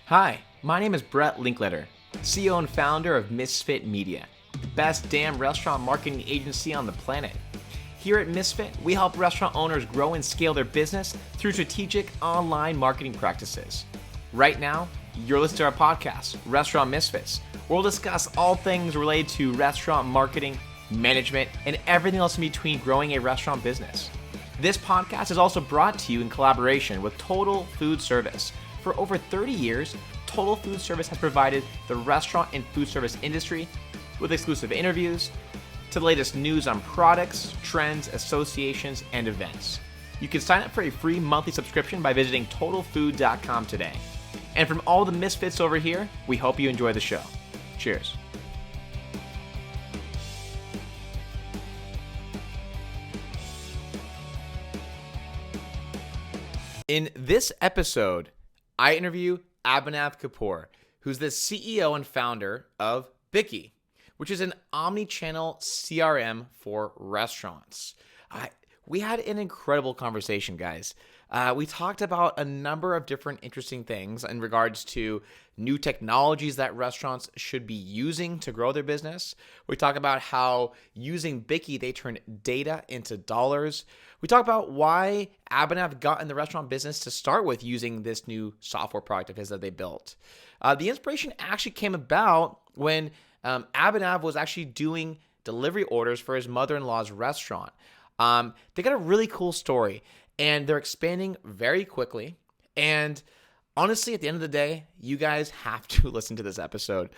Hi, my name is Brett Linkletter, CEO and founder of Misfit Media, the best damn restaurant marketing agency on the planet. Here at Misfit, we help restaurant owners grow and scale their business through strategic online marketing practices. Right now, you're listening to our podcast, Restaurant Misfits, where we'll discuss all things related to restaurant marketing, management, and everything else in between growing a restaurant business. This podcast is also brought to you in collaboration with Total Food Service. For over 30 years, Total Food Service has provided the restaurant and food service industry with exclusive interviews to the latest news on products, trends, associations, and events. You can sign up for a free monthly subscription by visiting totalfood.com today. And from all the misfits over here, we hope you enjoy the show. Cheers. In this episode, I interview Abhinav Kapur, who's the CEO and founder of Biki, which is an omni-channel CRM for restaurants. We had an incredible conversation, guys. We talked about a number of different interesting things in regards to new technologies that restaurants should be using to grow their business. We talk about how using Biki, they turn data into dollars. We talk about why Abhinav got in the restaurant business to start with using this new software product of his that they built. The inspiration actually came about when Abhinav was actually doing delivery orders for his mother-in-law's restaurant. They got a really cool story, and they're expanding very quickly. And honestly, at the end of the day, you guys have to listen to this episode.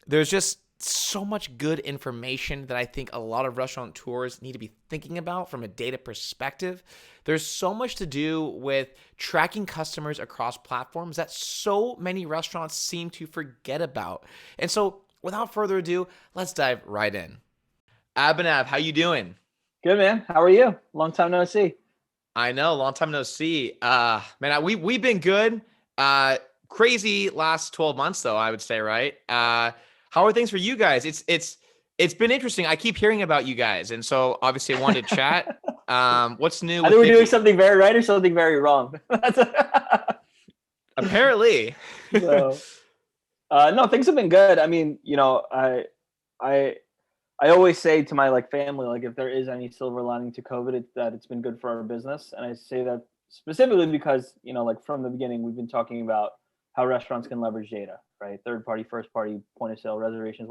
There's just so much good information that I think a lot of restaurateurs need to be thinking about from a data perspective. There's so much to do with tracking customers across platforms that so many restaurants seem to forget about. And so without further ado, let's dive right in. Abhinav, how you doing? Good, man. How are you? Long time no see. I know, long time no see. Man, we've been good. Crazy last 12 months though, I would say, right? How are things for you guys? It's been interesting. I keep hearing about you guys, and so obviously I wanted to chat. What's new? I think we're doing something very right or something very wrong. Apparently. So, no, things have been good. I mean, I always say to my family, if there is any silver lining to COVID, it's that it's been good for our business. And I say that specifically because, from the beginning, we've been talking about how restaurants can leverage data, right? Third party, first party, point of sale, reservations,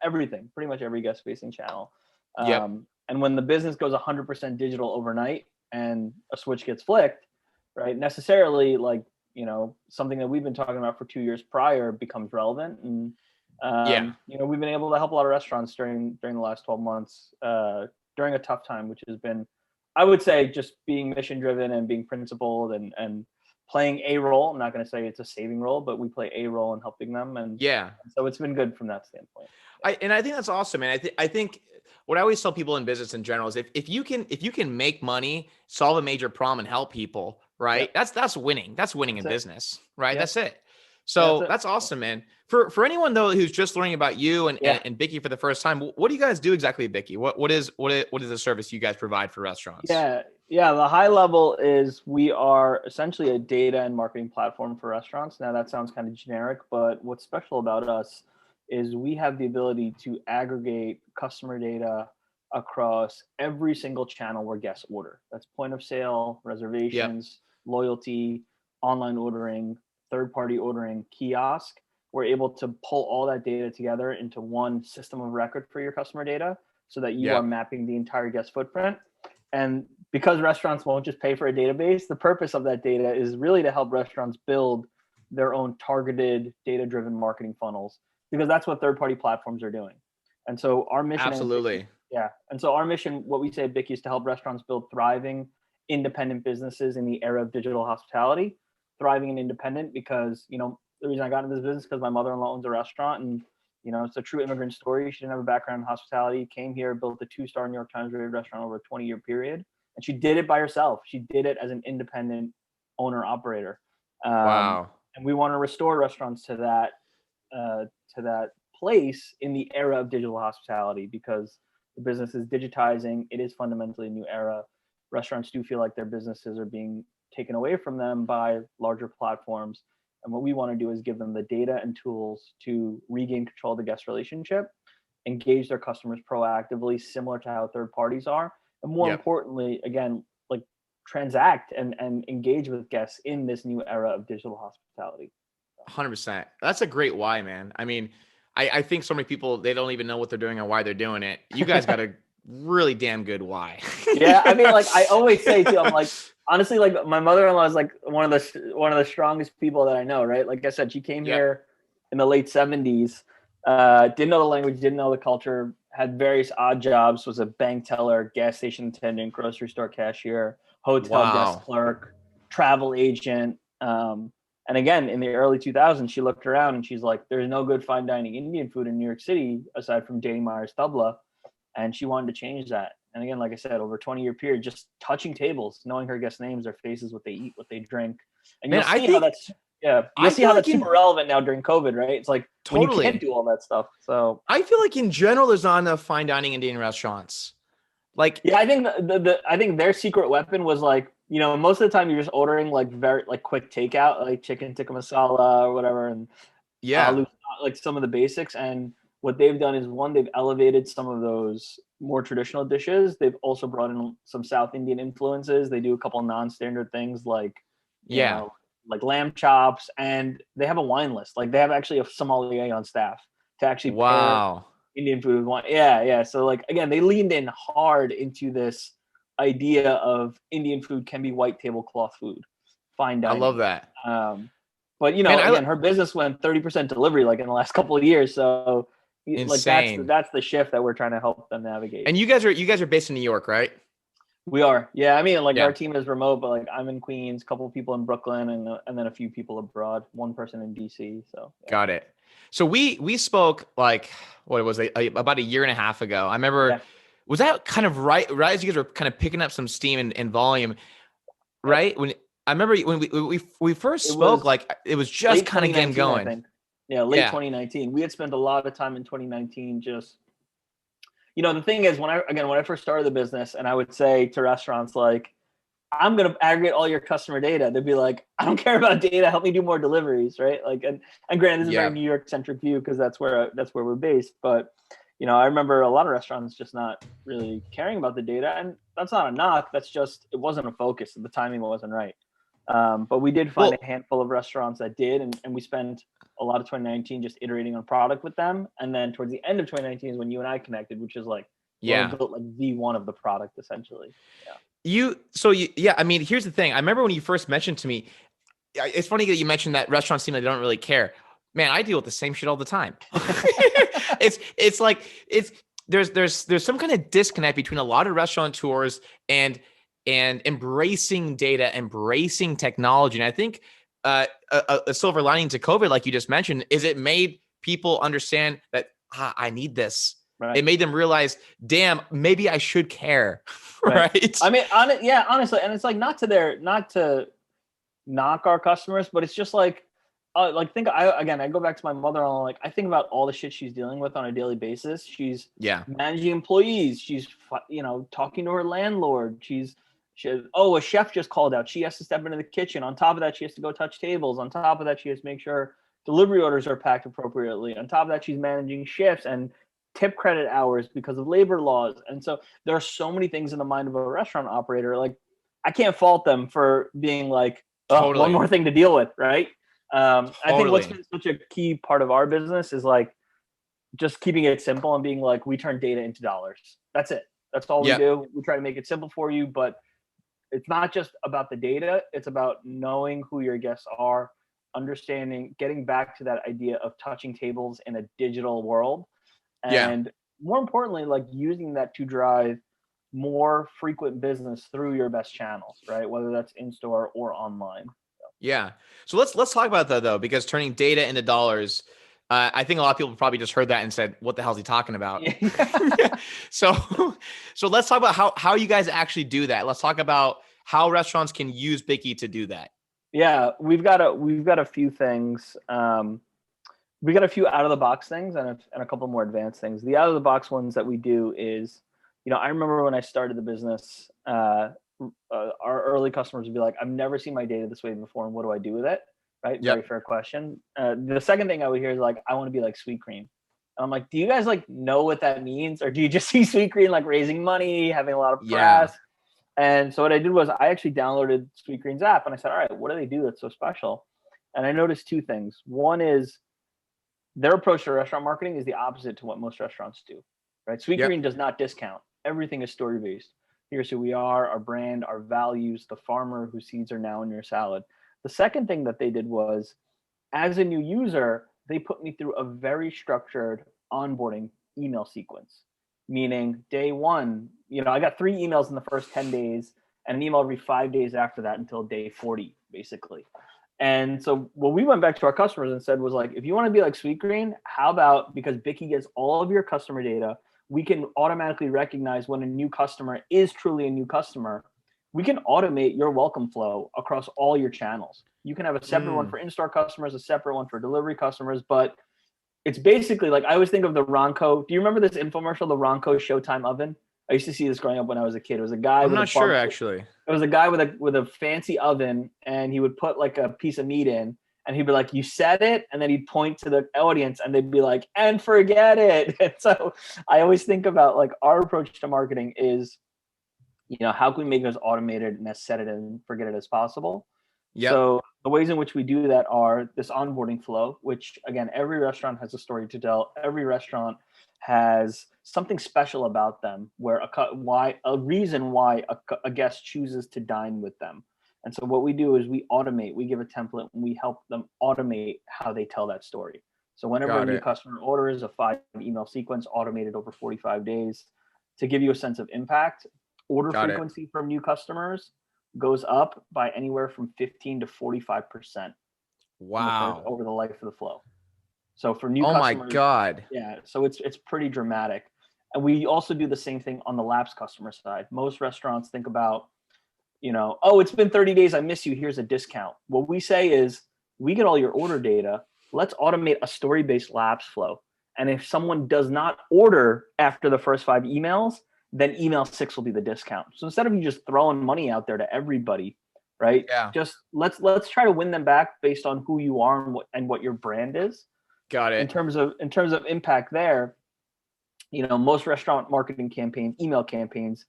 everything, pretty much every guest facing channel. Yep. And when the business goes 100% digital overnight and a switch gets flicked, right, necessarily something that we've been talking about for 2 years prior becomes relevant. And we've been able to help a lot of restaurants during the last 12 months during a tough time, which has been, I would say, just being mission driven and being principled and playing a role. I'm not going to say it's a saving role, but we play a role in helping them. And so it's been good from that standpoint. I think that's awesome, man. I think what I always tell people in business in general is if you can make money, solve a major problem, and help people, right? Yeah. That's winning. That's winning in business, right? Yeah. That's it. So that's awesome, man. For anyone though who's just learning about you and Biki for the first time, what do you guys do exactly at Biki? What is the service you guys provide for restaurants? Yeah. The high level is we are essentially a data and marketing platform for restaurants. Now that sounds kind of generic, but what's special about us is we have the ability to aggregate customer data across every single channel where guests order. That's point of sale, reservations, loyalty, online ordering, third-party ordering, kiosk. We're able to pull all that data together into one system of record for your customer data so that you are mapping the entire guest footprint. And because restaurants won't just pay for a database, the purpose of that data is really to help restaurants build their own targeted data-driven marketing funnels, because that's what third-party platforms are doing. And so our mission our mission, what we say at Biki, is to help restaurants build thriving, independent businesses in the era of digital hospitality. Thriving and independent because, the reason I got into this business because my mother-in-law owns a restaurant, and, it's a true immigrant story. She didn't have a background in hospitality, came here, built a 2-star New York Times rated restaurant over a 20-year period. And she did it by herself. She did it as an independent owner operator. Wow. And we want to restore restaurants to that place in the era of digital hospitality, because the business is digitizing. It is fundamentally a new era. Restaurants do feel like their businesses are being taken away from them by larger platforms. And what we want to do is give them the data and tools to regain control of the guest relationship, engage their customers proactively, similar to how third parties are. And more Yep. importantly, again, like transact and engage with guests in this new era of digital hospitality. 100%. That's a great why, man. I mean, I think so many people, they don't even know what they're doing or why they're doing it. You guys got a really damn good why. Yeah, I mean, like I always say too, I'm like, honestly, like my mother-in-law is like one of the strongest people that I know, right? Like I said, she came here in the late 70s, didn't know the language, didn't know the culture, had various odd jobs, was a bank teller, gas station attendant, grocery store cashier, hotel desk Wow. clerk, travel agent. And again, in the early 2000s, she looked around and she's like, there's no good fine dining Indian food in New York City aside from J. Myers Tabla. And she wanted to change that. And again, like I said, over a 20-year period, just touching tables, knowing her guests' names, their faces, what they eat, what they drink. And Man, you'll see how that's, you'll I see feel how like that's super relevant now during COVID, right? It's like when you can't do all that stuff. So I feel like in general, there's not enough fine dining Indian restaurants. Like, yeah, I think I think their secret weapon was like, you know, most of the time you're just ordering like very like quick takeout, like chicken tikka masala or whatever, and yeah, like some of the basics. And what they've done is, one, they've elevated some of those more traditional dishes. They've also brought in some South Indian influences. They do a couple of non-standard things like, you know, like lamb chops, and they have a wine list. Like they have actually a sommelier on staff to actually pair wow. Indian food with wine. Yeah, yeah. So like again, they leaned in hard into this idea of Indian food can be white tablecloth food, fine I dining. love that. But you know, again, her business went 30% delivery like in the last couple of years. So Insane. like that's the shift that we're trying to help them navigate. And you guys are based in New York, right? We are. Yeah, I mean, like Yeah. our team is remote, but like I'm in Queens, a couple of people in Brooklyn, and then a few people abroad, one person in DC. So yeah. Got it. So we spoke like, what was it, about a year and a half ago. I remember, was that kind of right as you guys were kind of picking up some steam and volume, right? When I remember when we first spoke, like it was just kind of getting going. I think. Yeah, late 2019. We had spent a lot of time in 2019 just, you know, the thing is, when I first started the business and I would say to restaurants like, I'm going to aggregate all your customer data, they'd be like, I don't care about data, help me do more deliveries, right? Like, and granted, this is a very New York centric view because that's where we're based. But, you know, I remember a lot of restaurants just not really caring about the data, and that's not a knock. That's just, it wasn't a focus. The timing wasn't right. But we did find a handful of restaurants that did, and we spent a lot of 2019 just iterating on product with them. And then towards the end of 2019 is when you and I connected, which is like, when we built like V1 of the product essentially. I mean, here's the thing. I remember when you first mentioned to me, it's funny that you mentioned that restaurants seem like they don't really care. Man, I deal with the same shit all the time. it's like there's some kind of disconnect between a lot of restaurateurs and embracing data, embracing technology. And I think a silver lining to COVID, like you just mentioned, is it made people understand that I need this. Right. It made them realize, damn, maybe I should care. Right. I mean, honestly, and it's like not to knock our customers, but it's just like I go back to my mother-in-law. Like I think about all the shit she's dealing with on a daily basis. She's managing employees. She's, you know, talking to her landlord. A chef just called out. She has to step into the kitchen. On top of that, she has to go touch tables. On top of that, she has to make sure delivery orders are packed appropriately. On top of that, she's managing shifts and tip credit hours because of labor laws. And so there are so many things in the mind of a restaurant operator. Like I can't fault them for being like, one more thing to deal with, right? I think what's been such a key part of our business is like just keeping it simple and being like, we turn data into dollars. That's it. That's all we do. We try to make it simple for you, but it's not just about the data. It's about knowing who your guests are, understanding, getting back to that idea of touching tables in a digital world. And more importantly, like using that to drive more frequent business through your best channels, right? Whether that's in store or online. Yeah. So let's talk about that though, because turning data into dollars, I think a lot of people probably just heard that and said, "What the hell is he talking about?" So let's talk about how you guys actually do that. Let's talk about how restaurants can use Biki to do that. Yeah, we've got a few things. We got a few out of the box things and a couple more advanced things. The out of the box ones that we do is, you know, I remember when I started the business, our early customers would be like, I've never seen my data this way before, and what do I do with it? right? Yep. Very fair question. The second thing I would hear is like, I want to be like Sweetgreen. And I'm like, do you guys like know what that means? Or do you just see Sweetgreen like raising money, having a lot of Yeah. press? And so what I did was I actually downloaded Sweetgreen's app and I said, all right, what do they do that's so special? And I noticed two things. One is their approach to restaurant marketing is the opposite to what most restaurants do, right? Yep. Sweetgreen does not discount. Everything is story-based. Here's who we are, our brand, our values, the farmer whose seeds are now in your salad. The second thing that they did was, as a new user, they put me through a very structured onboarding email sequence. Meaning day one, I got 3 emails in the first 10 days and an email every 5 days after that until day 40, basically. And so what we went back to our customers and said was like, if you want to be like Sweetgreen, how about, because Bicky gets all of your customer data, we can automatically recognize when a new customer is truly a new customer. We can automate your welcome flow across all your channels. You can have a separate one for in-store customers, a separate one for delivery customers, but it's basically like, I always think of the Ronco. Do you remember this infomercial, the Ronco Showtime oven? I used to see this growing up when I was a kid. It was a guy. I'm not sure actually. It was a guy with a fancy oven, and he would put like a piece of meat in, and he'd be like, "You said it," and then he'd point to the audience, and they'd be like, "And forget it." And so I always think about like our approach to marketing is, how can we make it as automated and as set it and forget it as possible? Yep. So the ways in which we do that are this onboarding flow, which again, every restaurant has a story to tell. Every restaurant has something special about them, where a reason why a guest chooses to dine with them. And so what we do is we automate, we give a template, and we help them automate how they tell that story. So whenever a new customer orders, a 5 email sequence automated over 45 days. To give you a sense of impact, order frequency from new customers goes up by anywhere from 15 to 45%. Wow. Over the life of the flow. So for new customers, my God. Yeah. So it's pretty dramatic. And we also do the same thing on the lapsed customer side. Most restaurants think about, oh, it's been 30 days, I miss you, here's a discount. What we say is, we get all your order data. Let's automate a story-based lapse flow. And if someone does not order after the first 5 emails, then email 6 will be the discount. So instead of you just throwing money out there to everybody, right? Yeah. Just let's try to win them back based on who you are and what your brand is. Got it. In terms of impact there, most restaurant marketing campaigns, email campaigns,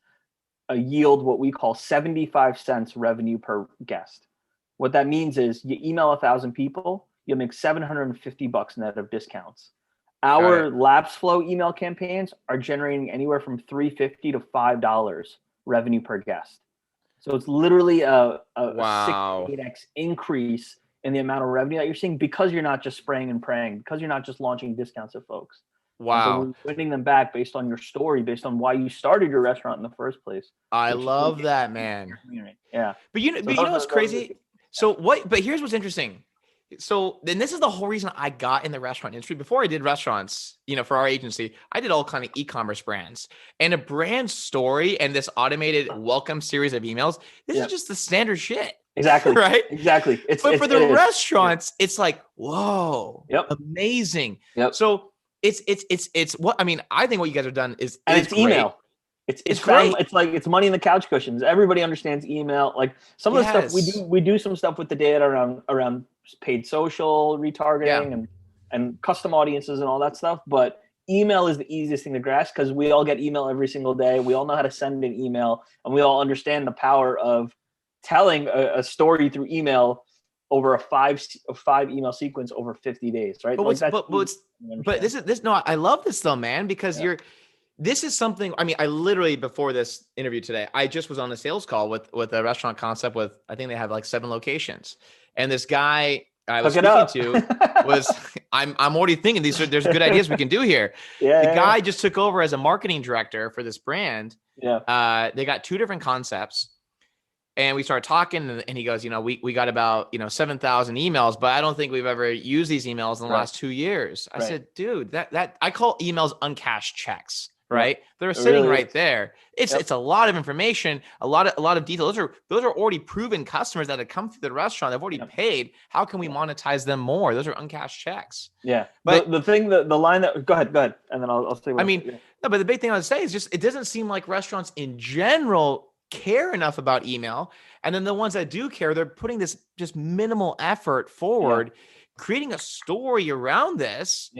yield what we call 75 cents revenue per guest. What that means is you email 1,000 people, you'll make $750 net of discounts. Our lapse flow email campaigns are generating anywhere from $3.50 to $5 revenue per guest. So it's literally a 6 to 8x increase in the amount of revenue that you're seeing, because you're not just spraying and praying, because you're not just launching discounts at folks. Wow. So we're winning them back based on your story, based on why you started your restaurant in the first place. I love that, man. Yeah. But you know what's crazy? But here's what's interesting. So then this is the whole reason I got in the restaurant industry. Before I did restaurants, for our agency, I did all kind of e-commerce brands, and a brand story and this automated welcome series of emails. This is just the standard shit. Exactly. Right. Exactly. But for the restaurants, it's like, whoa, amazing. Yep. So it's what, I mean, I think what you guys have done is, and it's email. It's great. It's like, it's money in the couch cushions. Everybody understands email. Like some of the stuff we do some stuff with the data around paid social retargeting and custom audiences and all that stuff. But email is the easiest thing to grasp, because we all get email every single day. We all know how to send an email, and we all understand the power of telling a story through email over a five email sequence over 50 days, right? I love this though, man, because this is something, I mean, I literally, before this interview today, I just was on a sales call with a restaurant concept with, I think they have like 7 locations. And this guy I was speaking to was, I'm already thinking there's good ideas we can do here. The guy just took over as a marketing director for this brand. Yeah. They got 2 different concepts. And we started talking, and he goes, we got about, 7,000 emails, but I don't think we've ever used these emails in the last 2 years. I said, dude, that I call emails uncashed checks, right? They're sitting right there. It's a lot of information, a lot of detail. Those are already proven customers that have come through the restaurant. They've already paid. How can we monetize them more? Those are uncashed checks. Yeah. But the line that, go ahead. And then I'll say what no, but the big thing I would say is just, it doesn't seem like restaurants in general care enough about email. And then the ones that do care, they're putting this just minimal effort forward, creating a story around this,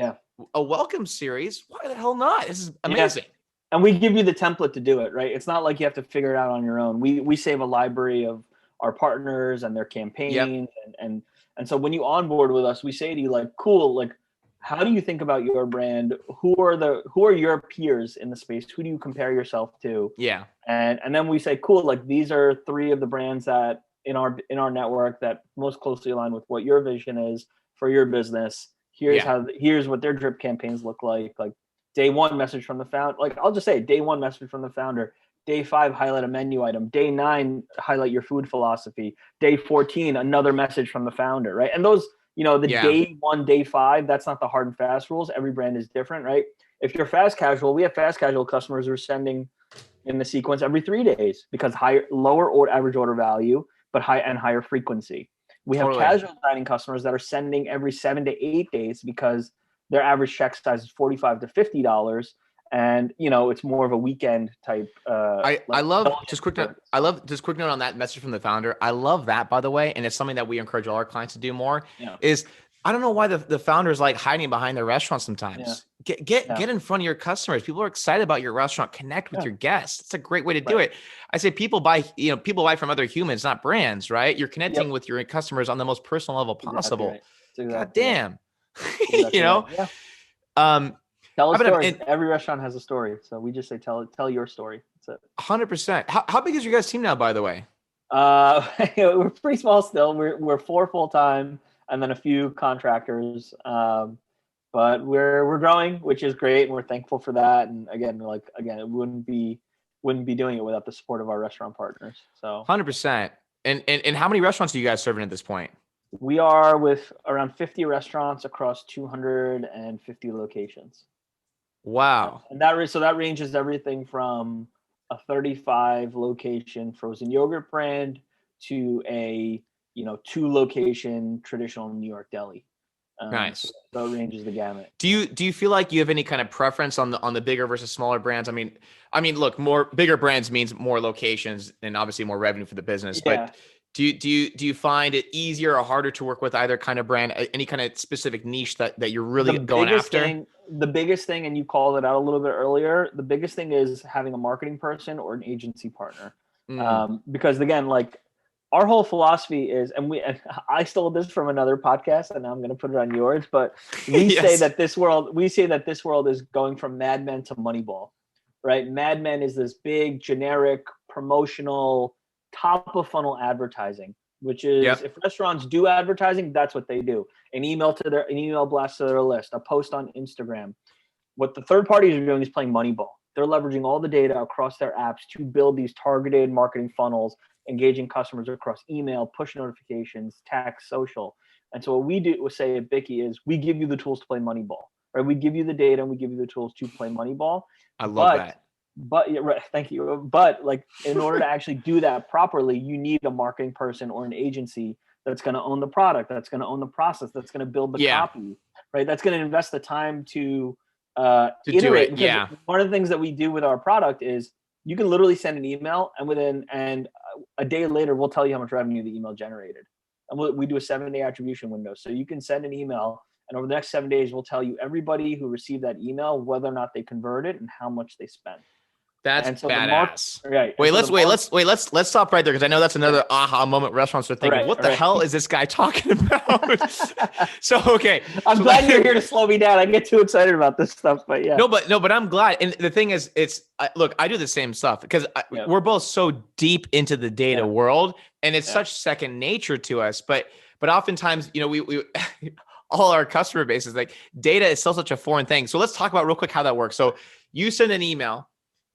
a welcome series. Why the hell not? This is amazing. Yeah. And we give you the template to do it, right? It's not like you have to figure it out on your own. We save a library of our partners and their campaigns. And so when you onboard with us, we say to you, like, cool, like, how do you think about your brand? Who are your peers in the space? Who do you compare yourself to? Yeah. And then we say, cool, like, these are 3 of the brands that in our network that most closely align with what your vision is for your business. Here's what their drip campaigns look like. Like, day 1 message from the founder. Like, I'll just say day 1 message from the founder. Day 5, highlight a menu item. Day 9, highlight your food philosophy. Day 14, another message from the founder, right? And those, day 1, day 5, that's not the hard and fast rules. Every brand is different, right? If you're fast casual, we have fast casual customers who are sending in the sequence every 3 days because lower or average order value, but higher frequency. We have casual dining customers that are sending every 7 to 8 days because their average check size is $45 to $50, and it's more of a weekend type. I love just quick note on that message from the founder. I love that, by the way, and it's something that we encourage all our clients to do more. Is I don't know why the founders like hiding behind their restaurant sometimes. Get in front of your customers. People are excited about your restaurant. Connect with your guests. It's a great way to do it. I say people buy from other humans, not brands, right? You're connecting with your customers on the most personal level possible. God damn. Tell a story. Every restaurant has a story, so we just say tell your story. That's it. 100%. How big is your guys' team now, by the way? We're pretty small still. We're 4 full time and then a few contractors. But we're growing, which is great, and we're thankful for that. And again, we wouldn't be doing it without the support of our restaurant partners. So 100%. And how many restaurants are you guys serving at this point? We are with around 50 restaurants across 250 locations. Wow. And that ranges everything from a 35 location frozen yogurt brand to a 2 location traditional New York deli. Nice. So it ranges the gamut. Do you feel like you have any kind of preference on the bigger versus smaller brands? I mean, look, more bigger brands means more locations and obviously more revenue for the business. But do you find it easier or harder to work with either kind of brand, any kind of specific niche that you're really going after? The biggest thing, and you called it out a little bit earlier, the biggest thing is having a marketing person or an agency partner. Because again, like, our whole philosophy is, and I stole this from another podcast, and now I'm going to put it on yours. But we say that this world is going from Mad Men to Moneyball, right? Mad Men is this big, generic, promotional, top of funnel advertising, which is if restaurants do advertising, that's what they do. An email blast to their list, a post on Instagram. What the third parties are doing is playing Moneyball. They're leveraging all the data across their apps to build these targeted marketing funnels, engaging customers across email, push notifications, text, social. And so what we do say at Biki is we give you the tools to play Moneyball, right? We give you the data and we give you the tools to play Moneyball. I love that. But right, thank you. But like, in order to actually do that properly, you need a marketing person or an agency that's going to own the product, that's going to own the process, that's going to build the copy, right? That's going to invest the time to iterate. Do it. One of the things that we do with our product is you can literally send an email, and a day later we'll tell you how much revenue the email generated. And we do a 7-day attribution window, so you can send an email, and over the next 7 days we'll tell you everybody who received that email, whether or not they converted and how much they spent. That's badass. Let's stop right there, because I know that's another aha moment restaurants are thinking, what the hell is this guy talking about? So, okay. I'm glad you're here to slow me down. I get too excited about this stuff, but yeah. No, but I'm glad. And the thing is, look, I do the same stuff because we're both so deep into the data world, and it's such second nature to us. But oftentimes, we all our customer base is like, data is still such a foreign thing. So let's talk about real quick how that works. So you send an email.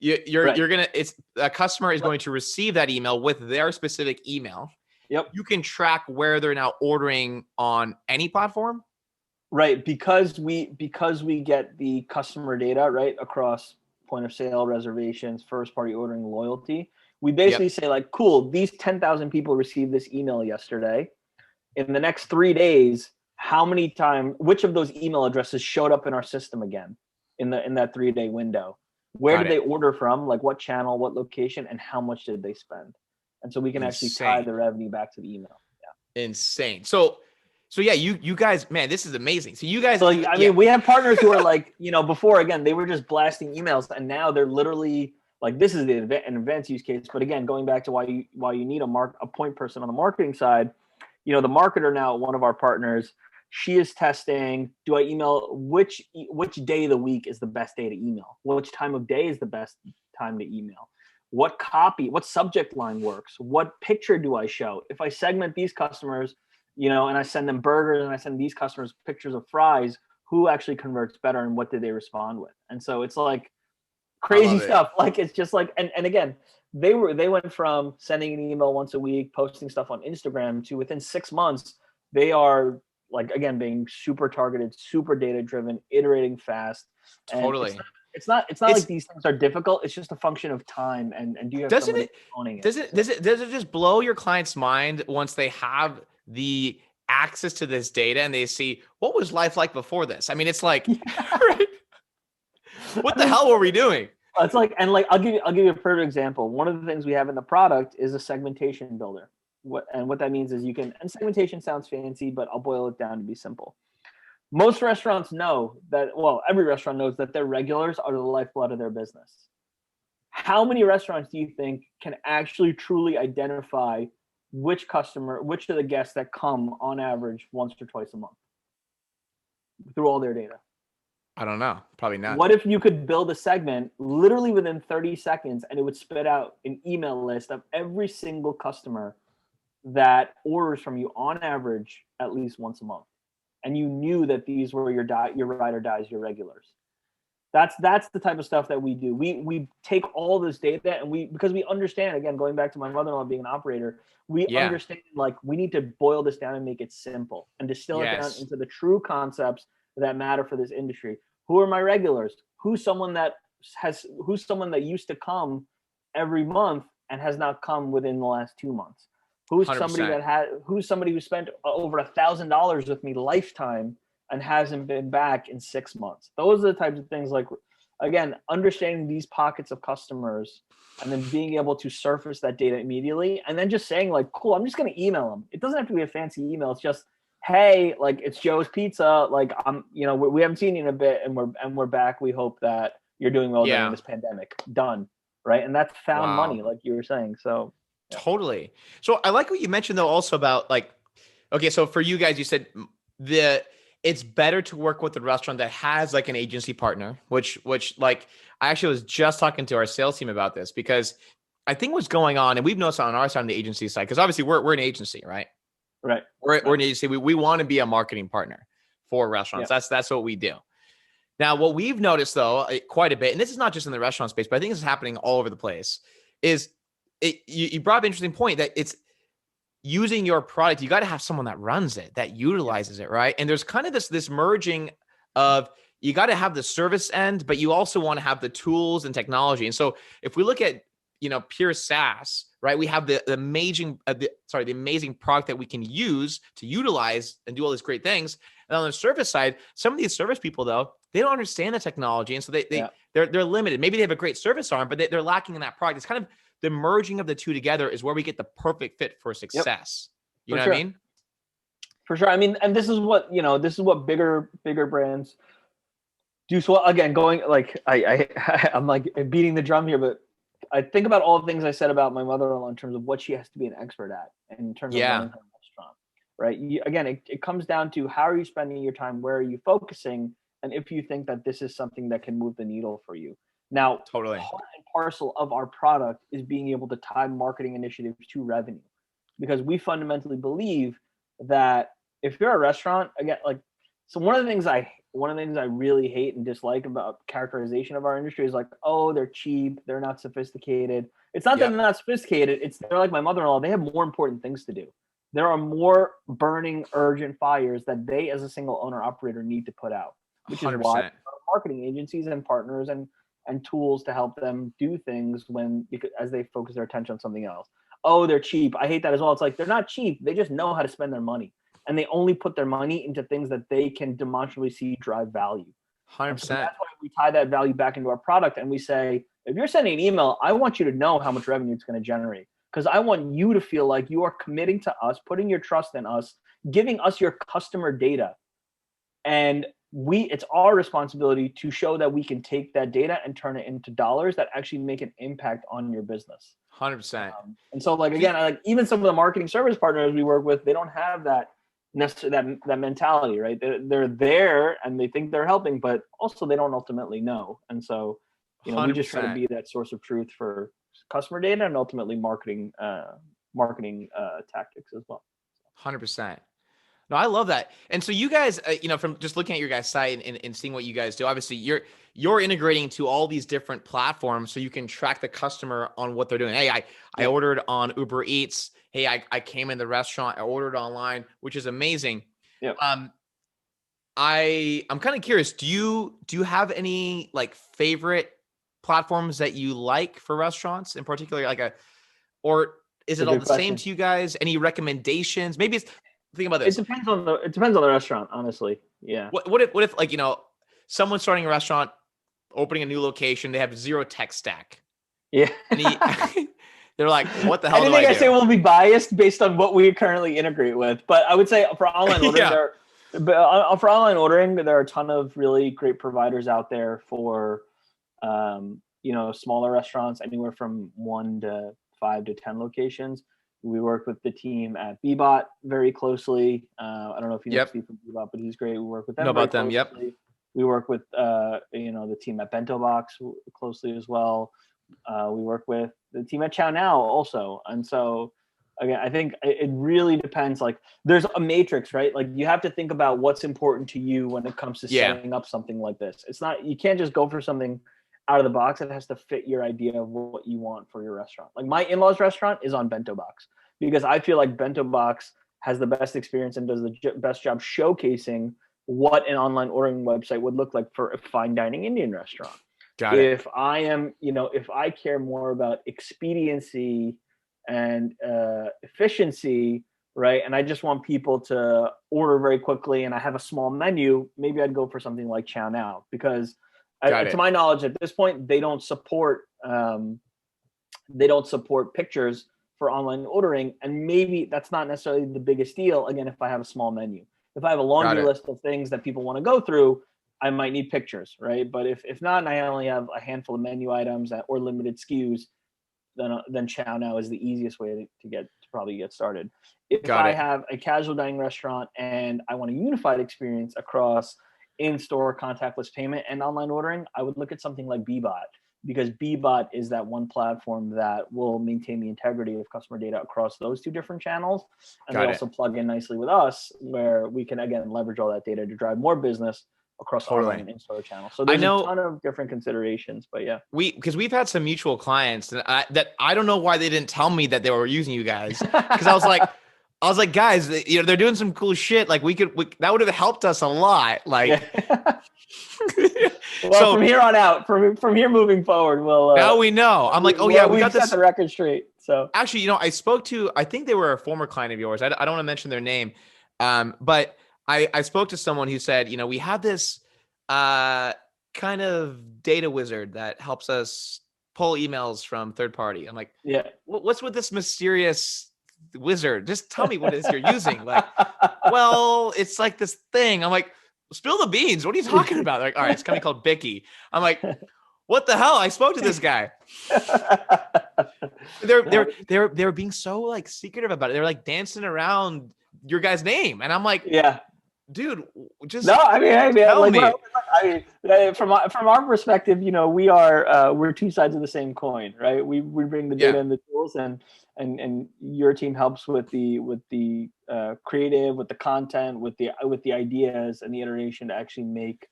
A customer is going to receive that email with their specific email. Yep. You can track where they're now ordering on any platform. Right. Because we get the customer data, right, across point of sale, reservations, first party ordering, loyalty. We basically say, like, cool, these 10,000 people received this email yesterday. In the next 3 days, which of those email addresses showed up in our system again in that 3-day window? Where Got did they it. order from? Like what channel, what location, and how much did they spend? And so we can actually tie Insane. the revenue back to the email. Insane. So yeah, you guys, man, this is amazing. So you guys, So like, I yeah, mean, we have partners who are like, before, again, they were just blasting emails, and now they're literally like, this is an advanced use case. But again, going back to why you need a point person on the marketing side, the marketer now, one of our partners, she is testing, do I email, which day of the week is the best day to email? Which time of day is the best time to email? What copy, what subject line works? What picture do I show? If I segment these customers, and I send them burgers and I send these customers pictures of fries, who actually converts better and what did they respond with? And so it's like I crazy love it. stuff. Like, it's just like, and again, they went from sending an email once a week, posting stuff on Instagram, to within 6 months, they are like, again, being super targeted, super data driven, iterating fast. And Totally. it's not like these things are difficult. It's just a function of time. And do you have Doesn't somebody it, owning it? does it just blow your client's mind once they have the access to this data and they see what was life like before this? I mean, it's like, right? What the hell were we doing? It's like, and like, I'll give you a perfect example. One of the things we have in the product is a segmentation builder. What that means is and segmentation sounds fancy, but I'll boil it down to be simple. Most restaurants know that, every restaurant knows that their regulars are the lifeblood of their business. How many restaurants do you think can actually truly identify which of the guests that come on average once or twice a month through all their data? I don't know. Probably not. What if you could build a segment literally within 30 seconds and it would spit out an email list of every single customer that orders from you on average at least once a month? And you knew that these were your ride or dies, your regulars. That's the type of stuff that we do. We take all this data and because we understand, again, going back to my mother-in-law being an operator, we understand, like, we need to boil this down and make it simple and distill it down into the true concepts that matter for this industry. Who are my regulars? Who's someone that used to come every month and has not come within the last 2 months? Who's 100%. somebody who spent over $1,000 with me lifetime and hasn't been back in 6 months? Those are the types of things, like, again, understanding these pockets of customers and then being able to surface that data immediately, and then just saying, like, cool, I'm just going to email them. It doesn't have to be a fancy email. It's just, hey, like, it's Joe's Pizza. Like, we haven't seen you in a bit, and we're back. We hope that you're doing well during this pandemic. Done. Right. And that's found money, like you were saying. So totally. So I like what you mentioned though, also about, like, okay, so for you guys, you said it's better to work with a restaurant that has like an agency partner, which like, I actually was just talking to our sales team about this, because I think what's going on, and we've noticed on our side, on the agency side, because obviously we're an agency, right? Right. We're an agency. We want to be a marketing partner for restaurants. Yeah. That's what we do. Now, what we've noticed though, quite a bit, and this is not just in the restaurant space, but I think this is happening all over the place, is you brought up an interesting point that it's using your product. You got to have someone that runs it, that utilizes it, right? And there's kind of this merging of, you got to have the service end, but you also want to have the tools and technology. And so if we look at, pure SaaS, right? We have the amazing product that we can use to utilize and do all these great things. And on the service side, some of these service people though, they don't understand the technology, and so they're limited. Maybe they have a great service arm, but they're lacking in that product. It's kind of the merging of the two together is where we get the perfect fit for success. You know what I mean? For sure. I mean, and this is what bigger brands do. So again, going, like, I'm like beating the drum here, but I think about all the things I said about my mother-in-law in terms of what she has to be an expert at, and in terms of running her restaurant, right? Again, it comes down to, how are you spending your time? Where are you focusing? And if you think that this is something that can move the needle for you. Now, totally. Part and parcel of our product is being able to tie marketing initiatives to revenue, because we fundamentally believe that if you're a restaurant, again, like, so one of the things I really hate and dislike about characterization of our industry is like, oh, they're cheap, they're not sophisticated. It's not that they're not sophisticated. They're like my mother-in-law. They have more important things to do. There are more burning, urgent fires that they, as a single owner operator, need to put out, which 100%. Is why marketing agencies and partners and tools to help them do things as they focus their attention on something else. Oh, they're cheap. I hate that as well. It's like, they're not cheap. They just know how to spend their money. And they only put their money into things that they can demonstrably see drive value. 100%. So that's why we tie that value back into our product, and we say, if you're sending an email, I want you to know how much revenue it's going to generate, because I want you to feel like you are committing to us, putting your trust in us, giving us your customer data. And it's our responsibility to show that we can take that data and turn it into dollars that actually make an impact on your business. 100%. And so, like, again, like even some of the marketing service partners we work with, they don't have that necessarily that mentality, right? They're there and they think they're helping, but also they don't ultimately know. And so, you know, we just try to be that source of truth for customer data and ultimately marketing tactics as well. 100%. No, I love that. And so you guys, you know, from just looking at your guys' site and seeing what you guys do, obviously you're integrating to all these different platforms so you can track the customer on what they're doing. Hey, I ordered on Uber Eats. Hey, I came in the restaurant. I ordered online, which is amazing. Yep. I'm kind of curious. Do you have any like favorite platforms that you like for restaurants in particular, or is it all the same to you guys? Any recommendations? Maybe it's. Think about this. It depends on the restaurant, honestly. Yeah. What if like, you know, someone's starting a restaurant, opening a new location, they have zero tech stack. Yeah. And they're like, what the hell Anything do I do? I say will be biased based on what we currently integrate with. But I would say for online ordering, there are a ton of really great providers out there for, you know, smaller restaurants, anywhere from 1 to 5 to 10 locations. We work with the team at Bbot very closely. I don't know if you know Steve from Bbot, but he's great. We work with them. Know about them. Yep. We work with you know, the team at Bento Box closely as well. We work with the team at Chow Now also. And so again, I think it really depends. Like there's a matrix, right? Like you have to think about what's important to you when it comes to setting up something like this. It's not, you can't just go for something out of the box. It has to fit your idea of what you want for your restaurant. Like my in-laws restaurant is on Bento Box because I feel like Bento Box has the best experience and does the best job showcasing what an online ordering website would look like for a fine dining Indian restaurant. Got it. If I am, you know, if I care more about expediency and efficiency, right, and I just want people to order very quickly and I have a small menu, maybe I'd go for something like Chow Now because to my knowledge, at this point, they don't support pictures for online ordering, and maybe that's not necessarily the biggest deal. Again, if I have a small menu, if I have a laundry list of things that people want to go through, I might need pictures, right? But if not, and I only have a handful of menu items or limited SKUs, then Chow Now is the easiest way to probably get started. If I have a casual dining restaurant and I want a unified experience across in-store contactless payment and online ordering, I would look at something like Bbot because Bbot is that one platform that will maintain the integrity of customer data across those two different channels. And they also plug in nicely with us where we can, again, leverage all that data to drive more business across online and in-store channels. So there's a ton of different considerations, but yeah. Because we've had some mutual clients that I don't know why they didn't tell me that they were using you guys. Because I was like, guys, you know, they're doing some cool shit. Like that would have helped us a lot. Like, well, so, from here on out, from here moving forward, we'll. Now we know. I'm like, we got this. Set the record straight. So actually, you know, I think they were a former client of yours. I don't want to mention their name, but I spoke to someone who said, you know, we have this kind of data wizard that helps us pull emails from third party. I'm like, yeah, what's with this mysterious wizard? Just tell me what it is you're using. Like, well, it's like this thing. I'm like, spill the beans. What are you talking about? They're like, all right, it's a company called Bicky. I'm like, what the hell? I spoke to this guy. They're being so like secretive about it. They're like dancing around your guy's name, and I'm like, yeah, dude, just no. I mean, tell like, me. From our perspective, you know, we're two sides of the same coin, right? We bring the data and the tools, and your team helps with the creative, with the content, with the ideas and the iteration to actually make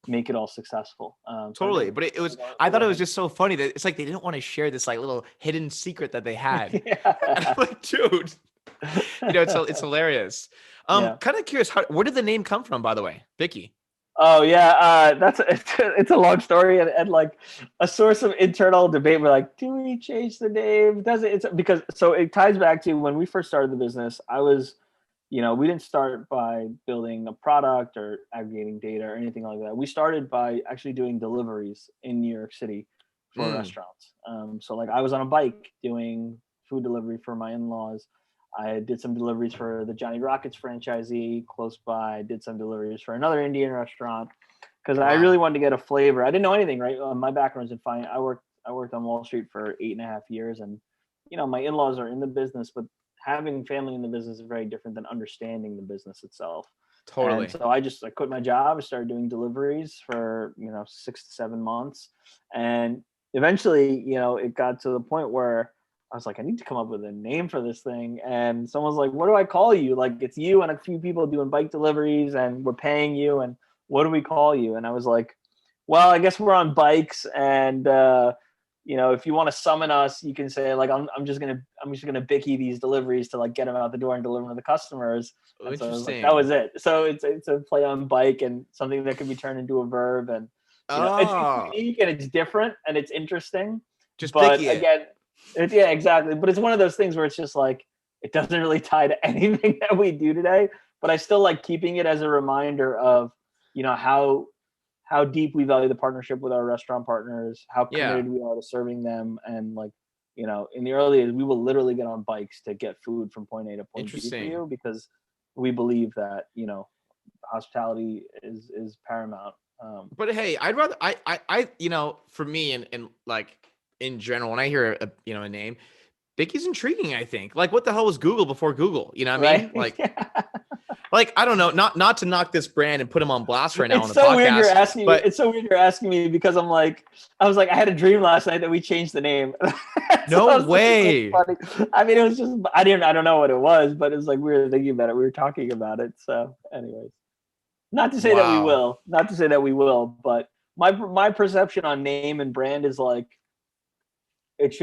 it all successsucable. Totally. But I thought it was just so funny that it's like they didn't want to share this like little hidden secret that they had. And I'm like, dude, you know, it's hilarious. Kind of curious, where did the name come from, by the way, Bicky? Oh yeah, it's a long story and like a source of internal debate. We're like, do we change the name? Does it? It's because it ties back to when we first started the business. I was we didn't start by building a product or aggregating data or anything like that. We started by actually doing deliveries in New York City for restaurants. So like I was on a bike doing food delivery for my in-laws. I did some deliveries for the Johnny Rockets franchisee close by. I did some deliveries for another Indian restaurant because I really wanted to get a flavor. I didn't know anything, right? My background's in finance. I worked on Wall Street for 8.5 years, and my in-laws are in the business, but having family in the business is very different than understanding the business itself. Totally. And so I quit my job. I started doing deliveries for 6 to 7 months, and eventually, it got to the point where I was like, I need to come up with a name for this thing. And someone's like, what do I call you? Like, it's you and a few people doing bike deliveries and we're paying you. And what do we call you? And I was like, well, I guess we're on bikes. And, if you want to summon us, you can say like, I'm just going to Bicky these deliveries to like get them out the door and deliver them to the customers. And so that was it. So it's a play on bike and something that can be turned into a verb. And, it's unique and it's different and it's interesting. Just but Bicky again, yeah, exactly. But it's one of those things where it's just like, it doesn't really tie to anything that we do today, but I still like keeping it as a reminder of, how deep we value the partnership with our restaurant partners, how committed we are to serving them. And like, in the early days, we will literally get on bikes to get food from point A to point B for you because we believe that, hospitality is paramount. But hey, I'd rather, for me and like in general, when I hear a name, Bicky's intriguing, I think. Like, what the hell was Google before Google? You know what I mean? Like, like, I don't know, not to knock this brand and put them on blast right now on the podcast. Weird you're asking me. It's so weird you're asking me because I was like, I had a dream last night that we changed the name. No way. I mean, it was just, I don't know what it was, but it was like, we were thinking about it. We were talking about it. So anyways, not to say that we will, but my perception on name and brand is like, it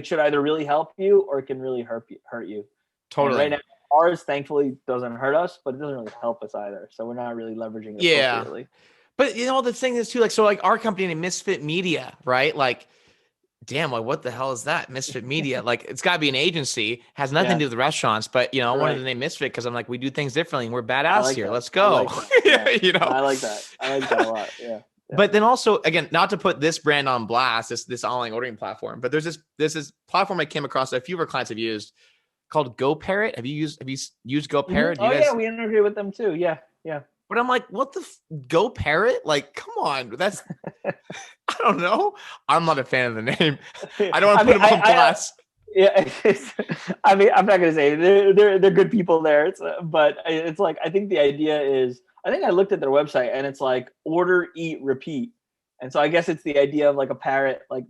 should either really help you or it can really hurt you. Totally. And right now, ours thankfully doesn't hurt us, but it doesn't really help us either. So we're not really leveraging it appropriately. But the thing is too, like, so like our company named Misfit Media, right? Like, damn, like what the hell is that? Misfit Media. Like, it's gotta be an agency, has nothing to do with restaurants, but I wanted to name Misfit because I'm like, we do things differently and we're badass here. Let's go. I like that. I like that a lot. Yeah. But then also, again, not to put this brand on blast, this online ordering platform, but there's this platform I came across that a few of our clients have used called GoParrot. Have you used GoParrot? Oh yeah, we integrate with them too. Yeah. But I'm like, what the GoParrot? Like, come on, that's I don't know. I'm not a fan of the name. I don't want to put them on blast. I mean, I'm not gonna say they're good people there. But it's like, I think the idea is, I think I looked at their website and it's like order, eat, repeat. And so I guess it's the idea of like a parrot, like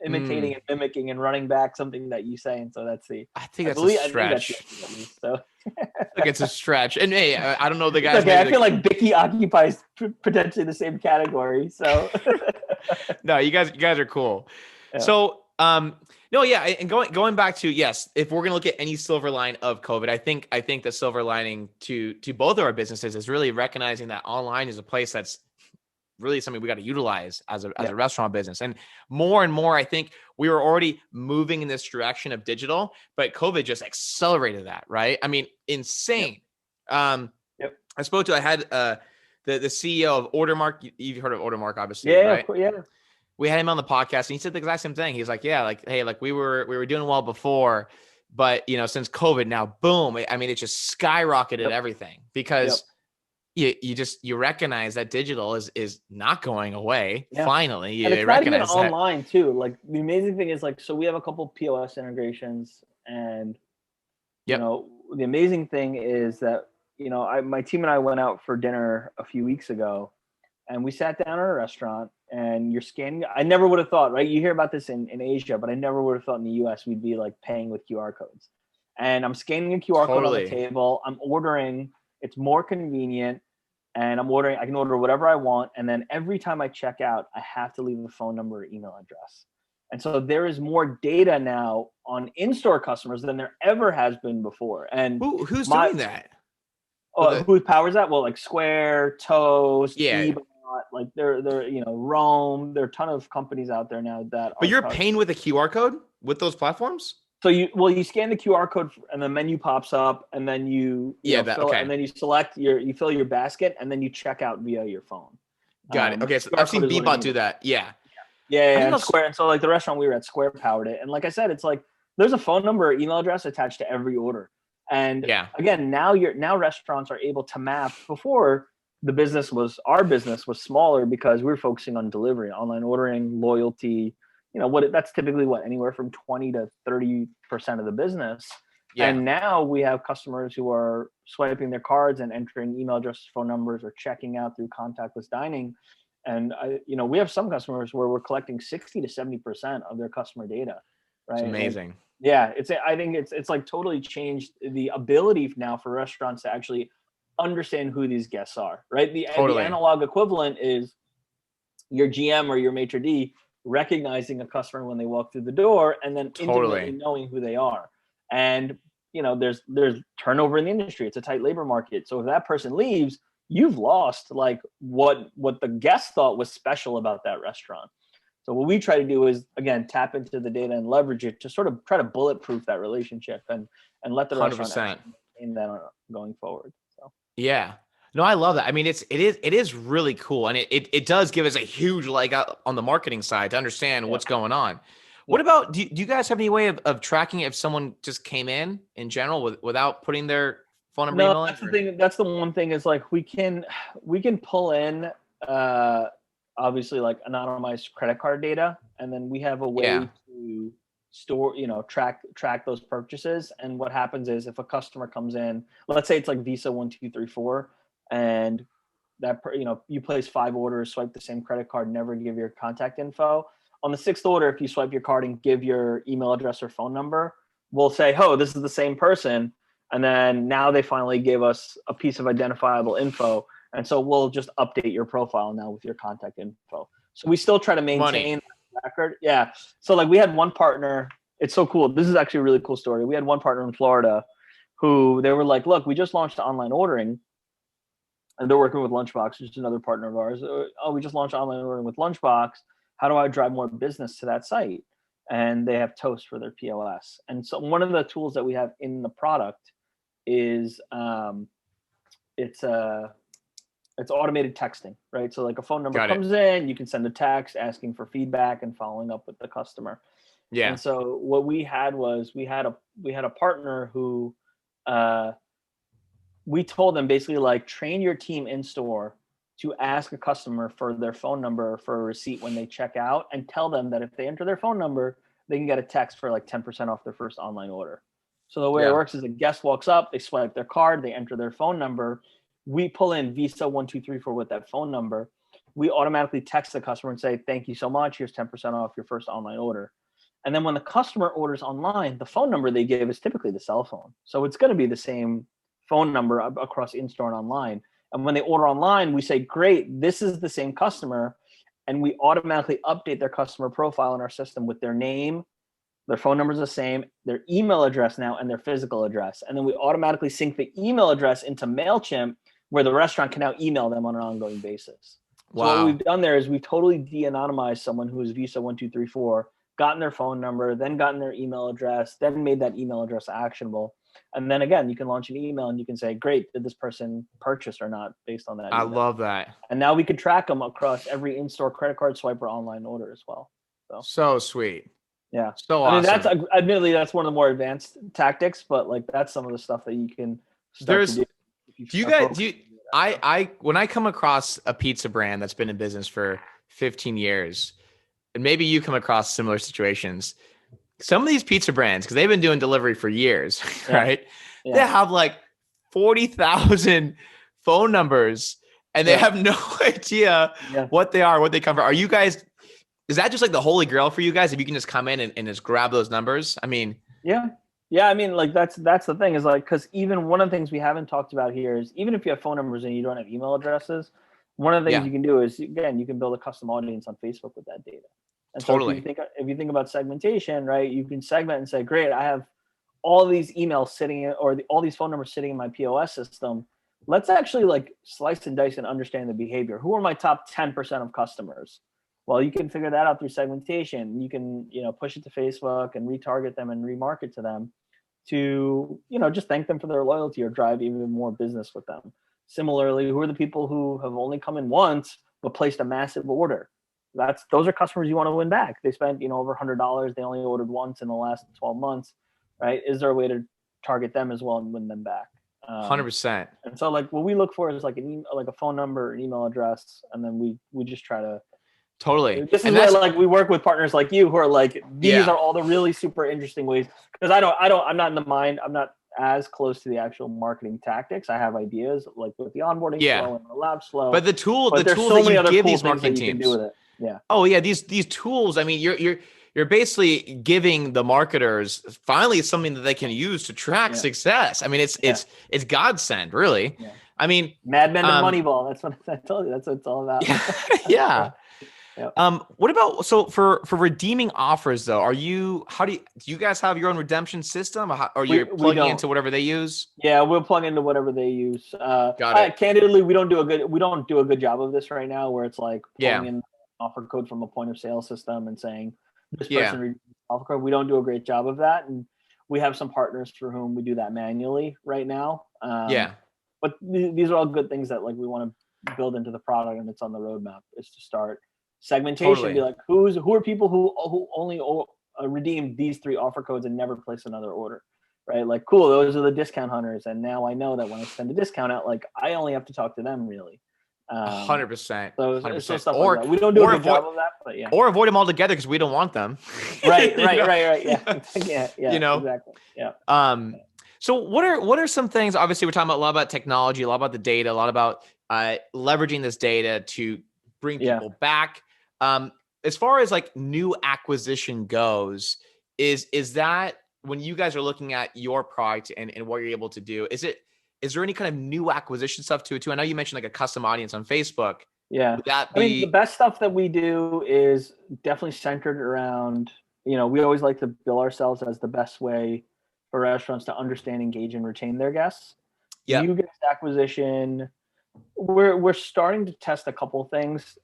imitating and mimicking and running back something that you say. And so that's I think that's a stretch. Like, it's a stretch. And hey, I don't know the guys. Okay, I feel like Bicky occupies potentially the same category. So no, you guys are cool. Yeah. So no, yeah, and going back to, yes, if we're gonna look at any silver line of COVID, I think the silver lining to both of our businesses is really recognizing that online is a place that's really something we got to utilize as a restaurant business. And more, I think we were already moving in this direction of digital, but COVID just accelerated that, right? I mean, insane. I had the CEO of Ordermark. You've heard of Ordermark, obviously, right? Yeah. We had him on the podcast and he said the exact same thing. He's like, yeah, like, hey, like we were doing well before, but since COVID now, boom. I mean, it just skyrocketed everything because you recognize that digital is not going away. Yeah. Finally, and it's not even online too. Like, the amazing thing is, like, so we have a couple POS integrations, and the amazing thing is that my team and I went out for dinner a few weeks ago, and we sat down at a restaurant, and you're scanning. I never would have thought, right? You hear about this in Asia, but I never would have thought in the US we'd be like paying with QR codes. And I'm scanning a QR code on the table. I'm ordering. It's more convenient. And I'm ordering. I can order whatever I want. And then every time I check out, I have to leave a phone number or email address. And so there is more data now on in-store customers than there ever has been before. And who's doing that? Who powers that? Well, like Square, Toast, eBot, like they're Roam. There are a ton of companies out there now that. But you're paying with a QR code with those platforms? So you scan the QR code and the menu pops up, and then you fill it, and then you select you fill your basket, and then you check out via your phone. Got it. Okay, so I've seen Bebot do that. Yeah. And Square, and so like the restaurant we were at, Square powered it, and like I said, it's like there's a phone number or email address attached to every order. And again, now restaurants are able to map. Before, our business was smaller because we were focusing on delivery, online ordering, loyalty. That's typically anywhere from 20 to 30% of the business. Yeah. And now we have customers who are swiping their cards and entering email addresses, phone numbers, or checking out through contactless dining. And we have some customers where we're collecting 60 to 70% of their customer data. Right? It's amazing. I think it's like totally changed the ability now for restaurants to actually understand who these guests are. Right? The analog equivalent is your GM or your maitre d' recognizing a customer when they walk through the door, and then intimately knowing who they are. And there's turnover in the industry. It's a tight labor market. So if that person leaves, you've lost like what the guest thought was special about that restaurant. So what we try to do is, again, tap into the data and leverage it to sort of try to bulletproof that relationship and let the 100%. Restaurant maintain that going forward. So yeah. No, I love that. I mean, it is really cool. And it does give us a huge leg up on the marketing side to understand what's going on. What about, do you guys have any way of tracking if someone just came in general without putting their phone number? No, that's the thing. That's the one thing is like, we can pull in, obviously like anonymized credit card data. And then we have a way to store, track those purchases. And what happens is if a customer comes in, let's say it's like Visa 1, 2, 3, 4, and that, you place 5 orders, swipe the same credit card, never give your contact info. On the 6th order, if you swipe your card and give your email address or phone number, we'll say, oh, this is the same person. And then now they finally gave us a piece of identifiable info. And so we'll just update your profile now with your contact info. So we still try to maintain that record. Yeah. So like we had one partner, it's so cool. This is actually a really cool story. We had one partner in Florida who they were like, look, we just launched online ordering. And they're working with Lunchbox, which is another partner of ours. Oh, we just launched online ordering with Lunchbox. How do I drive more business to that site? And they have Toast for their POS. And so one of the tools that we have in the product is it's automated texting, right? So like a phone number comes in, you can send a text asking for feedback and following up with the customer. Yeah. And so what we had was we had a partner who we told them basically like train your team in store to ask a customer for their phone number for a receipt when they check out, and tell them that if they enter their phone number, they can get a text for like 10% off their first online order. So the way it works is a guest walks up, they swipe their card, they enter their phone number. We pull in Visa 1, 2, 3, 4 with that phone number. We automatically text the customer and say, thank you so much. Here's 10% off your first online order. And then when the customer orders online, the phone number they give is typically the cell phone. So it's going to be the same phone number across in-store and online. And when they order online, we say, great, this is the same customer. And we automatically update their customer profile in our system with their name, their phone number is the same, their email address now, and their physical address. And then we automatically sync the email address into MailChimp, where the restaurant can now email them on an ongoing basis. Wow. So what we've done there is we've totally de-anonymized someone who is Visa 1, 2, 3, 4, gotten their phone number, then gotten their email address, then made that email address actionable. And then again, you can launch an email and you can say, great, did this person purchase or not based on that email? I love that. And now we could track them across every in-store credit card swipe or online order as well. So sweet. Yeah. So awesome. I mean, admittedly, that's one of the more advanced tactics, but like that's some of the stuff that you can start to do. When I come across a pizza brand that's been in business for 15 years, and maybe you come across similar situations, some of these pizza brands, because they've been doing delivery for years, right? Yeah. They have like 40,000 phone numbers and they have no idea what they are, what they cover. Are you guys, is that just like the holy grail for you guys? If you can just come in and just grab those numbers? I mean, yeah. I mean, like that's the thing is like, because even one of the things we haven't talked about here is even if you have phone numbers and you don't have email addresses, one of the things you can do is, again, you can build a custom audience on Facebook with that data. And totally. So if you think about segmentation, right, you can segment and say, great, I have all these emails sitting all these phone numbers sitting in my POS system. Let's actually like slice and dice and understand the behavior. Who are my top 10% of customers? Well, you can figure that out through segmentation. You can, push it to Facebook and retarget them and remarket to them to, just thank them for their loyalty or drive even more business with them. Similarly, who are the people who have only come in once but placed a massive order? Those are customers you want to win back. They spent, over $100. They only ordered once in the last 12 months, right? Is there a way to target them as well and win them back? 100%. And so like what we look for is like like a phone number, an email address, and then we just try to. Totally. This is where like we work with partners like you who are like, these are all the really super interesting ways, because I'm not in the mind. I'm not as close to the actual marketing tactics. I have ideas like with the onboarding flow and the lab flow. But the tools so that you give these marketing teams. Can do with it. Yeah. Oh yeah. These tools. I mean, you're basically giving the marketers finally something that they can use to track success. I mean, it's godsend, really. Yeah. I mean, Mad Men and Moneyball. That's what I told you. That's what it's all about. Yeah. Yep. What about, so for redeeming offers though, do you guys have your own redemption system, or you're plugging into whatever they use? Yeah, we'll plug into whatever they use. Got it. Candidly, we don't do a good job of this right now, where it's like pulling in offer code from a point of sale system and saying this person redeemed offer code. We don't do a great job of that, and we have some partners for whom we do that manually right now. But these are all good things that like we want to build into the product, and it's on the roadmap, is to start segmentation. Be like, who are people who only redeemed these 3 offer codes and never place another order, right? Like, cool, those are the discount hunters, and now I know that when I send a discount out, like I only have to talk to them really. 100%. So 100%. Stuff like that. We don't do a good job of that, but or avoid them altogether because we don't want them. Right. Yeah. Exactly. Yeah. So what are some things? Obviously, we're talking a lot about technology, a lot about the data, a lot about leveraging this data to bring people back. As far as like new acquisition goes, is that when you guys are looking at your product and what you're able to do, is there any kind of new acquisition stuff to it too? I know you mentioned like a custom audience on Facebook. Yeah. Would that be... I mean, the best stuff that we do is definitely centered around, we always like to bill ourselves as the best way for restaurants to understand, engage, and retain their guests. Yeah. New guest acquisition, we're starting to test a couple things.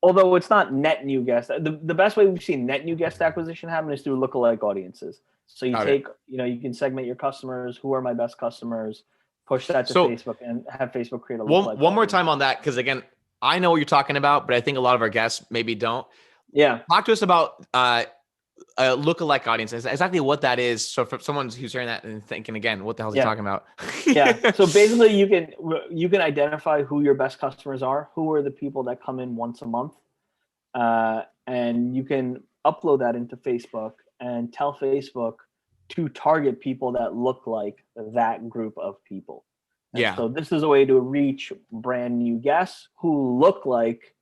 Although it's not net new guests. The best way we've seen net new guest acquisition happen is through lookalike audiences. So you you can segment your customers. Who are my best customers? Push that to Facebook and have Facebook create a lookalike. One more time on that, because again, I know what you're talking about, but I think a lot of our guests maybe don't. Yeah. Talk to us about a lookalike audience, exactly what that is. So for someone who's hearing that and thinking, again, what the hell is he talking about? So basically you can identify who your best customers are, who are the people that come in once a month, and you can upload that into Facebook and tell Facebook to target people that look like that group of people. And so this is a way to reach brand new guests who look like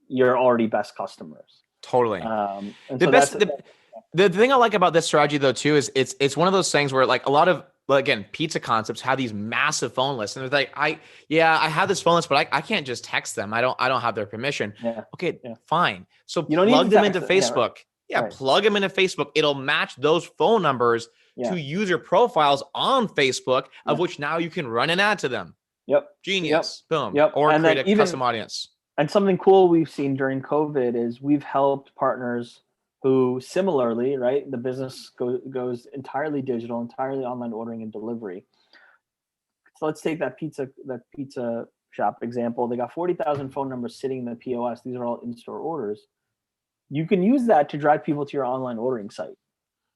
your already best customers. Totally. The thing I like about this strategy though too is it's one of those things where like a lot of, again, pizza concepts have these massive phone lists, and they're like, I have this phone list, but I can't just text them. I don't have their permission. Okay, fine. So plug them into Facebook. Plug them into Facebook. It'll match those phone numbers to user profiles on Facebook, of which now you can run an ad to them. Genius. Boom. Or and create a custom audience. And something cool we've seen during COVID is we've helped partners who similarly, right, the business goes entirely digital, entirely online ordering and delivery. So let's take that pizza shop example. They got 40,000 phone numbers sitting in the POS. These are all in-store orders. You can use that to drive people to your online ordering site,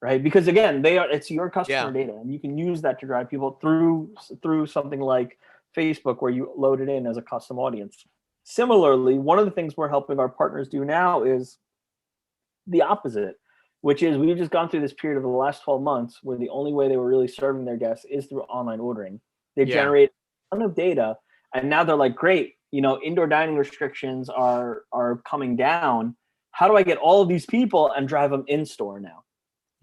right? Because again, it's your customer data, and you can use that to drive people through something like Facebook, where you load it in as a custom audience. Similarly, one of the things we're helping our partners do now is the opposite, which is we've just gone through this period of the last 12 months where the only way they were really serving their guests is through online ordering. They generate a ton of data, and now they're like, great, indoor dining restrictions are coming down. How do I get all of these people and drive them in store now?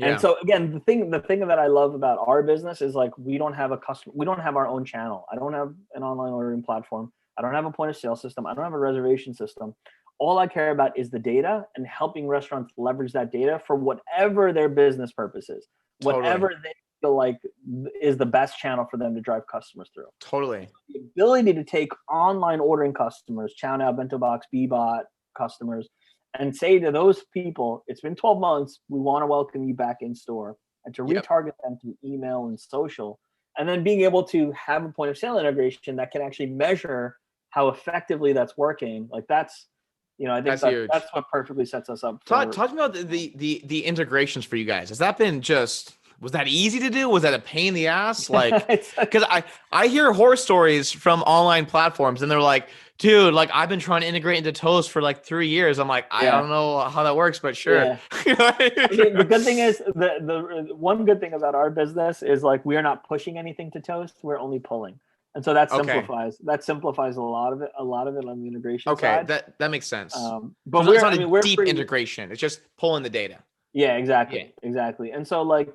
And so again, the thing that I love about our business is like, we don't have our own channel. I don't have an online ordering platform. I don't have a point of sale system. I don't have a reservation system. All I care about is the data and helping restaurants leverage that data for whatever their business purpose is, whatever feel like is the best channel for them to drive customers through. Totally. The ability to take online ordering customers, Chow Now, Bento Box, Bebot customers, and say to those people, it's been 12 months, we want to welcome you back in store, and to retarget them through email and social. And then being able to have a point of sale integration that can actually measure how effectively that's working. Like that's, I think that's what perfectly sets us up. Talk about the integrations for you guys. Has that been was that easy to do? Was that a pain in the ass? Like, because I hear horror stories from online platforms and they're like, dude, like I've been trying to integrate into Toast for like 3 years. I'm like, I don't know how that works, but sure. Yeah. I mean, the good thing is the one good thing about our business is like, we are not pushing anything to Toast. We're only pulling. And so that simplifies a lot of it on the integration side. That makes sense. But it's not a deep integration. It's just pulling the data. Yeah, exactly. And so like,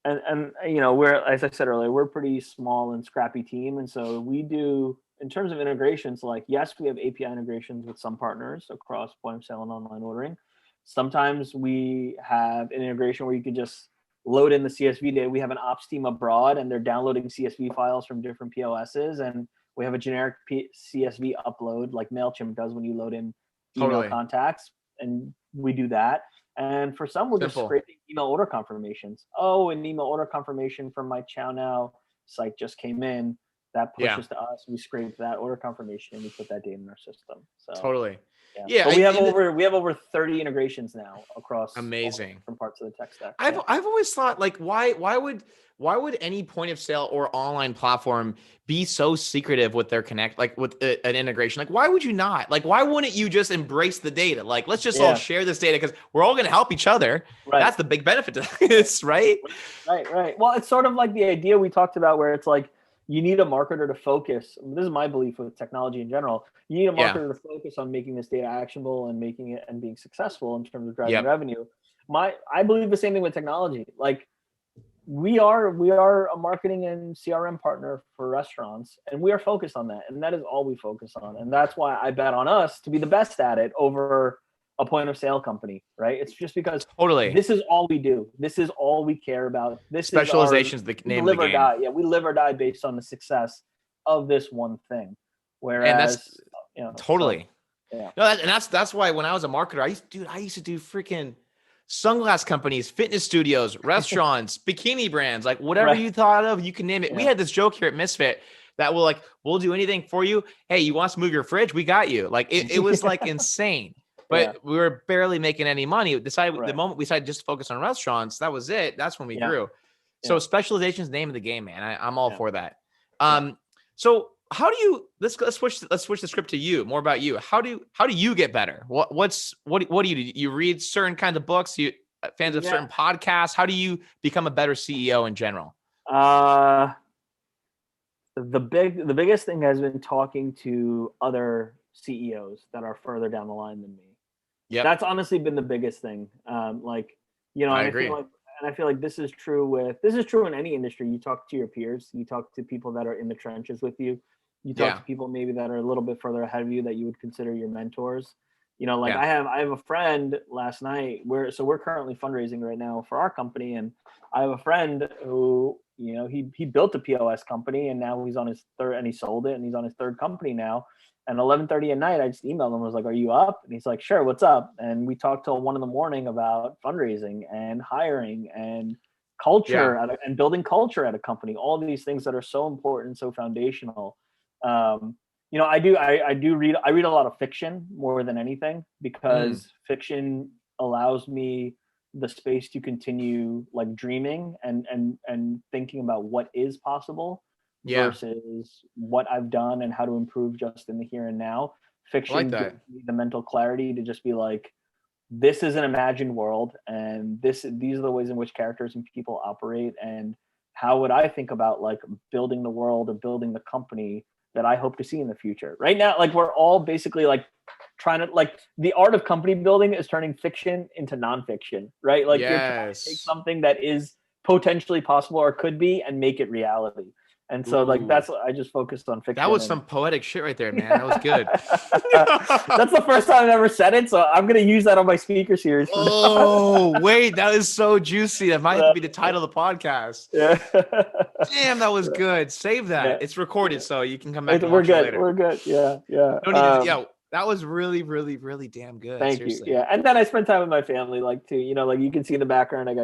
and we're, as I said earlier, we're a pretty small and scrappy team. And so we do, in terms of integrations, like, yes, we have API integrations with some partners across point of sale and online ordering. Sometimes we have an integration where you can just load in the CSV data. We have an ops team abroad and they're downloading CSV files from different POSs. And we have a generic CSV upload like MailChimp does when you load in email contacts. And we do that. And for some, we're just scraping email order confirmations. Oh, an email order confirmation from my Chow Now site just came in. That pushes to us. We scrape that order confirmation and we put that data in our system. So totally. Yeah. But we have over 30 integrations now across different parts of the tech stack. I've always thought, like, why would any point of sale or online platform be so secretive with their connect, like with an integration? Like, why would you not? Like, why wouldn't you just embrace the data? Like, let's just all share this data because we're all going to help each other. Right. That's the big benefit to this, right? Right. Well, it's sort of like the idea we talked about where it's like, you need a marketer to focus. This is my belief with technology in general. You need a marketer to focus on making this data actionable and making it and being successful in terms of driving revenue. I believe the same thing with technology. Like we are a marketing and CRM partner for restaurants, and we are focused on that. And that is all we focus on. And that's why I bet on us to be the best at it over a point of sale company, right? It's just because this is all we do. This is all we care about. This specialization is the name of the game. Yeah, we live or die based on the success of this one thing. Whereas, totally. No, that's why when I was a marketer, I used to do freaking sunglass companies, fitness studios, restaurants, bikini brands, like whatever you thought of, you can name it. Yeah. We had this joke here at Misfit that we'll do anything for you. Hey, you want us to move your fridge? We got you. Like it was like insane. But we were barely making any money. The moment we decided just to focus on restaurants, that was it. That's when we grew. So specialization is the name of the game, man. I'm all for that. So how do you let's switch the script to you, more about you. How do you get better? What do you do? You read certain kinds of books, you fans of certain podcasts? How do you become a better CEO in general? The biggest thing has been talking to other CEOs that are further down the line than me. Yeah, that's honestly been the biggest thing. I agree. I feel like this is true in any industry. You talk to your peers, you talk to people that are in the trenches with you. You talk to people maybe that are a little bit further ahead of you that you would consider your mentors. I have a friend last night we're currently fundraising right now for our company, and I have a friend who, he built a POS company and now he's on his third, and he sold it and he's on his third company now. And 11:30 at night, I just emailed him. I was like, "Are you up?" And he's like, "Sure. What's up?" And we talked till 1 a.m. about fundraising and hiring and culture and building culture at a company. All these things that are so important, so foundational. I read a lot of fiction more than anything because fiction allows me the space to continue like dreaming and thinking about what is possible. Versus what I've done and how to improve just in the here and now. Fiction gives me the mental clarity to just be like, this is an imagined world, and these are the ways in which characters and people operate, and how would I think about like building the world or building the company that I hope to see in the future. Right now, like we're all basically like trying to, like, the art of company building is turning fiction into nonfiction, right? Like you're trying to take something that is potentially possible or could be and make it reality. And so like Ooh. that's I just focused on fiction. That was some poetic shit right there, man. That was good. That's the first time I've ever said it, so I'm gonna use that on my speaker series. Oh, wait, that is so juicy. That might have to be the title of the podcast. Yeah. Damn, that was good. Save that. Yeah. It's recorded, so you can come back and We're watch it good. later. We're good. Yeah. Yeah. Don't need to, yeah, that was really, really, really damn good. Thank Seriously. you. Yeah. And then I spend time with my family, like too. You know, like you can see in the background, I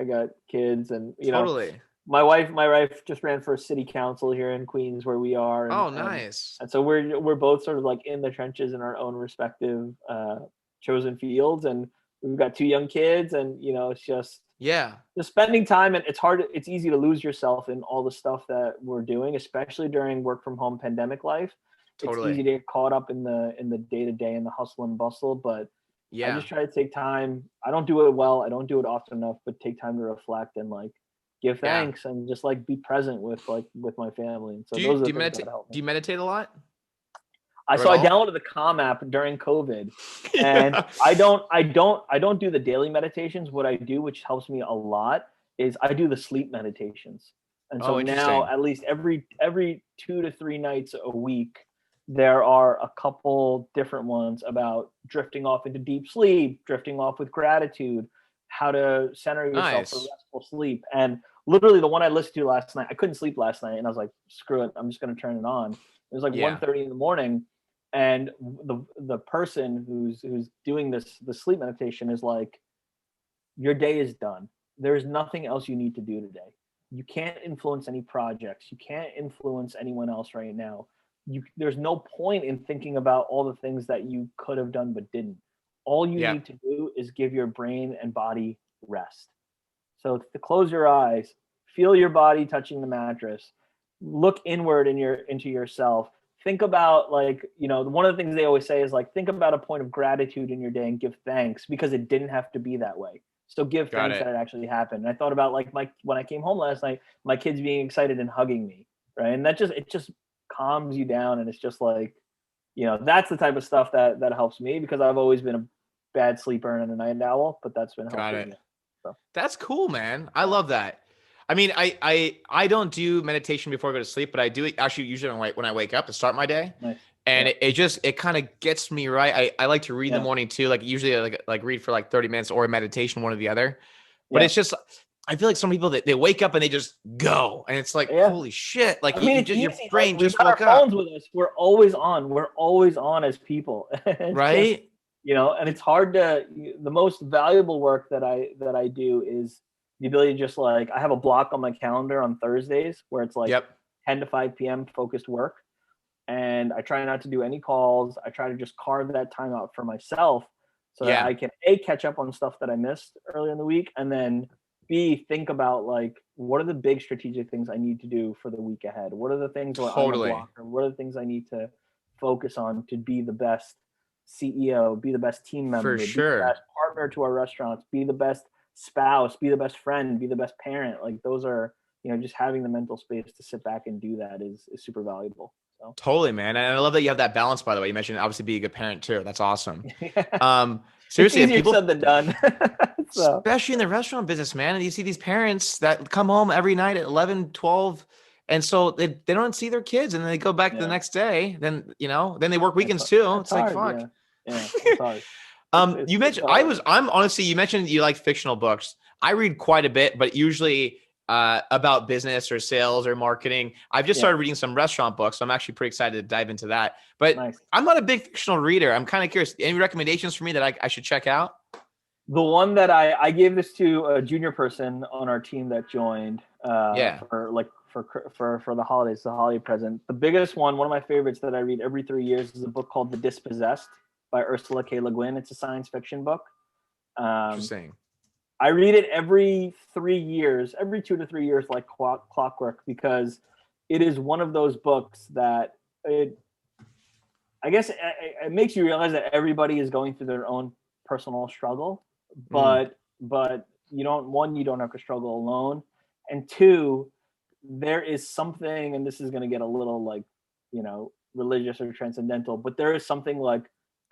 got kids, and you know, Totally. my wife just ran for city council here in Queens, where we are. Oh, nice. And so we're both sort of like in the trenches in our own respective chosen fields, and we've got 2 young kids, and you know, it's just spending time, and it's easy to lose yourself in all the stuff that we're doing, especially during work from home pandemic life. Totally. It's easy to get caught up in the day-to-day and the hustle and bustle, but I just try to take time. I don't do it well, I don't do it often enough, but take time to reflect and like give thanks and just like be present with my family. And so do you meditate a lot? I downloaded the Calm app during COVID, and I don't do the daily meditations. What I do, which helps me a lot, is I do the sleep meditations. And so now at least every 2 to 3 nights a week, there are a couple different ones about drifting off into deep sleep, drifting off with gratitude, how to center yourself for restful sleep. And literally the one I listened to last night, I couldn't sleep last night, and I was like, screw it, I'm just going to turn it on. It was like 1:30 in the morning, and the person who's doing the sleep meditation is like, your day is done. There's nothing else you need to do today. You can't influence any projects. You can't influence anyone else right now. There's no point in thinking about all the things that you could have done but didn't. All you need to do is give your brain and body rest. So to close your eyes, feel your body touching the mattress, look inward into yourself. Think about, like, you know, one of the things they always say is like, think about a point of gratitude in your day and give thanks, because it didn't have to be that way. So give thanks that it actually happened. And I thought about like when I came home last night, my kids being excited and hugging me, right? And it just calms you down, and it's just like, you know, that's the type of stuff that helps me, because I've always been a bad sleeper and a night owl, but that's been helping me. So. That's cool, man. I love that. I mean, I don't do meditation before I go to sleep, but I do it actually usually when I wake up to start my day. Nice. And it kind of gets me right. I like to read in the morning too. Like usually like read for like 30 minutes or a meditation, one or the other. But it's just, I feel like some people that they wake up and they just go, and it's like, holy shit. Like, I mean, your brain just woke up. Phones with us. We're always on. We're always on as people. Right. Just, you know, and it's hard the most valuable work that I do is the ability to just like, I have a block on my calendar on Thursdays where it's like 10 to 5 p.m. focused work. And I try not to do any calls. I try to just carve that time out for myself so that I can A, catch up on stuff that I missed earlier in the week, and then B, think about like, what are the big strategic things I need to do for the week ahead? What are the things on the block, or what are the things I need to focus on to be the best CEO, be the best team member, be the best partner to our restaurants, be the best spouse, be the best friend, be the best parent. Like, those are, you know, just having the mental space to sit back and do that is super valuable. So. Totally, man. And I love that you have that balance, by the way. You mentioned obviously being a good parent too. That's awesome. Seriously, it's easier said than done. So. Especially in the restaurant business, man. And you see these parents that come home every night at 11, 12. And so they don't see their kids, and then they go back the next day. Then, you know, then they work weekends too. It's like, fuck. Yeah, it's hard. You mentioned, I'm honestly, you mentioned you like fictional books. I read quite a bit, but usually about business or sales or marketing. I've just started reading some restaurant books, so I'm actually pretty excited to dive into that. But I'm not a big fictional reader. I'm kind of curious. Any recommendations for me that I should check out? The one that I gave this to a junior person on our team that joined for the holidays, the holiday present. The biggest one of my favorites that I read every 3 years is a book called The Dispossessed by Ursula K. Le Guin. It's a science fiction book. Interesting. I read it every 3 years, every 2 to 3 years, like clockwork, because it is one of those books that it makes you realize that everybody is going through their own personal struggle, but you don't have to struggle alone. And 2, there is something, and this is going to get a little like, you know, religious or transcendental, but there is something like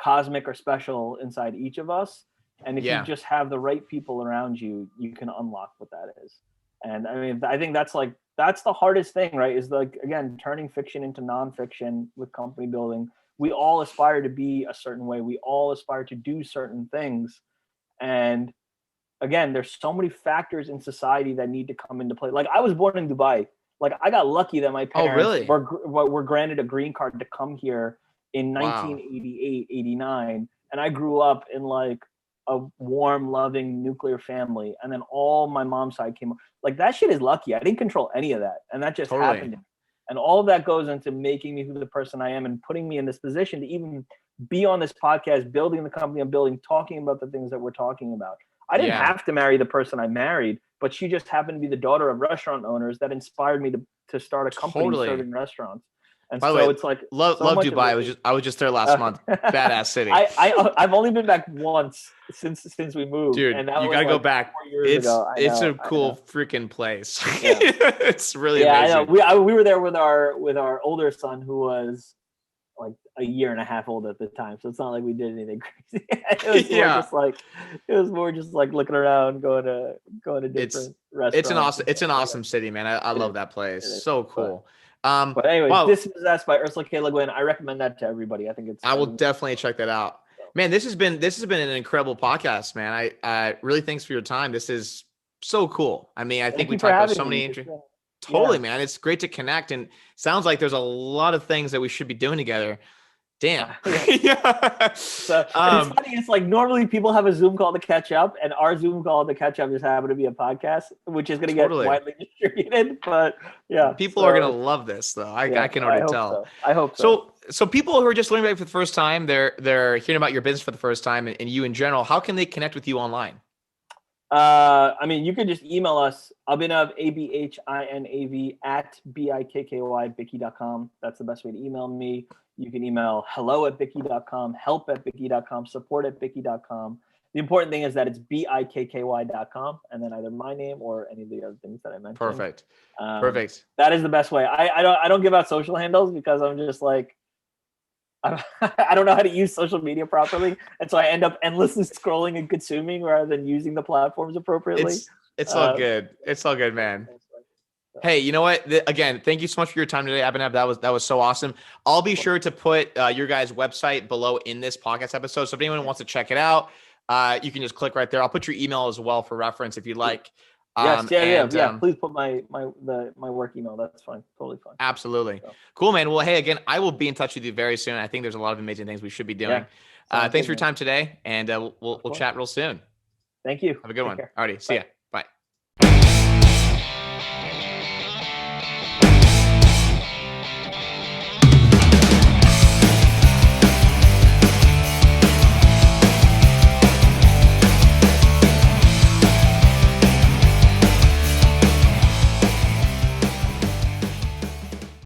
cosmic or special inside each of us. And if you just have the right people around you, you can unlock what that is. And I mean, I think that's the hardest thing, right? Is like, again, turning fiction into nonfiction with company building. We all aspire to be a certain way. We all aspire to do certain things. And again, there's so many factors in society that need to come into play. Like, I was born in Dubai. Like, I got lucky that my parents really? were granted a green card to come here in Wow. 1988, 89. And I grew up in like a warm, loving nuclear family. And then all my mom's side came up. Like, that shit is lucky. I didn't control any of that. And that just Totally. happened. And all of that goes into making me who the person I am and putting me in this position to even be on this podcast, building the company I'm building, talking about the things that we're talking about. I didn't have to marry the person I married, but she just happened to be the daughter of restaurant owners that inspired me to start a company serving restaurants. And By the so way, it's like, love Dubai. I was just there last month. Badass city. I've only been back once since we moved. Dude, and that you was gotta like go back. 4 years ago. It's a cool freaking place. Yeah. It's really amazing. I know. We were there with our older son, who was like a year and a half old at the time, so it's not like we did anything crazy. It was more just like looking around, going to different restaurants. It's an awesome city, man. I love that place. So cool. But anyways, This is Asked by Ursula K. Le Guin. I recommend that to everybody. I think I will definitely check that out. Man, this has been an incredible podcast, man. I really thanks for your time. This is so cool. I mean, I think we talked about so many interesting. Totally, man. It's great to connect, and sounds like there's a lot of things that we should be doing together. Damn. Yeah. So it's funny. It's like normally people have a Zoom call to catch up, and our Zoom call to catch up just happened to be a podcast, which is going to get widely distributed. But yeah, people are going to love this, though. I can already tell. I hope so. So people who are just learning about it for the first time, they're hearing about your business for the first time, and you in general. How can they connect with you online? I mean, you can just email us, Abhinav, ABHINAV @BIKKY, Bicky.com. That's the best way to email me. You can email hello@Bicky.com, help@Bicky.com, support@Bicky.com. The important thing is that it's BIKKY.com, and then either my name or any of the other things that I mentioned. Perfect. That is the best way. I don't give out social handles because I'm just like, I don't know how to use social media properly, and so I end up endlessly scrolling and consuming rather than using the platforms appropriately. It's all good. It's all good, man. Hey, you know what? Again, thank you so much for your time today, Abhinav. That was so awesome. I'll be sure to put your guys' website below in this podcast episode. So if anyone wants to check it out, you can just click right there. I'll put your email as well for reference if you'd like. Yes, please put my work email. That's fine. Totally fine. Absolutely. So. Cool, man. Well, hey, again, I will be in touch with you very soon. I think there's a lot of amazing things we should be doing. Thanks for your time today, and we'll chat real soon. Thank you. Have a good one. Alrighty, see ya.